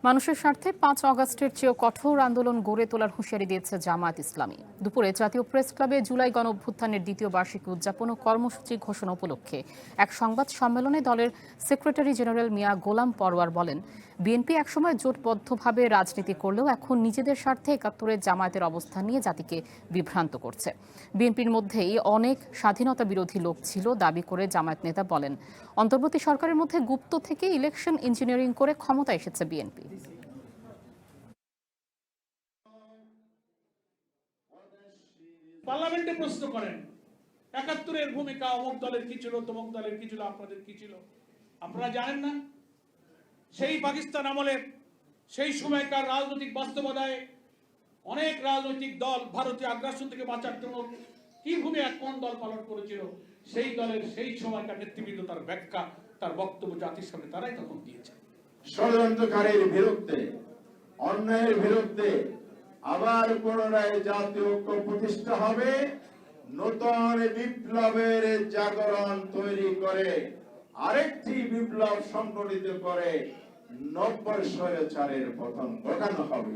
মানুষের স্বার্থে ৫ অগাস্টের চেয়েও কঠোর আন্দোলন গড়ে তোলার হুঁশিয়ারি দিয়েছে জামায়াত ইসলামী। দুপুরে জাতীয় প্রেস ক্লাবে জুলাই গণঅভ্যুত্থানের দ্বিতীয় বার্ষিকী উদযাপন ও কর্মসূচি ঘোষণা উপলক্ষে এক সংবাদ সম্মেলনে দলের সেক্রেটারি জেনারেল মিয়া গোলাম পরওয়ার বলেন, বিএনপি একসময় জোটবদ্ধভাবে রাজনীতি করলেও এখন নিজেদের স্বার্থে ৭১-এর জামায়াতের অবস্থান নিয়ে জাতিকে বিভ্রান্ত করছে। বিএনপির মধ্যেই অনেক স্বাধীনতা বিরোধী লোক ছিল দাবি করে জামায়াত নেতা বলেন, অন্তর্বর্তী সরকারের মধ্যে গুপ্ত থেকে ইলেকশন ইঞ্জিনিয়ারিং করে ক্ষমতা এসেছে বিএনপি। পার্লামেন্টে প্রশ্ন করেন ৭১-এর ভূমিকা অমুক দলের কি ছিল, তমুক দলের কি ছিল, আপনাদের কি ছিল, আপনারা জানেন না? সেই পাকিস্তান আমলের সেই সময়কার রাজনৈতিক বাস্তবতায় অনেক রাজনৈতিক দল ভারতীয় আগ্রাসন থেকে বাঁচার জন্য কি ভূমিকা কোন দল পালন করেছিল, সেই দলের সেই সময়কার নেতৃবৃন্দ তার ব্যাখ্যা, তার বক্তব্য জাতির সামনে তারাই তখন দিয়েছে। ষড়যন্ত্রকারীর বিরুদ্ধে, অন্যায়ের বিরুদ্ধে আবার পুনরায় জাতীয় ঐক্য প্রতিষ্ঠা হবে, নতুন বিপ্লবের জাগরণ তৈরি করে আরেকটি বিপ্লব সংগঠিত করে ৯০ স্বৈরাচারের পতন ঘটানো হবে।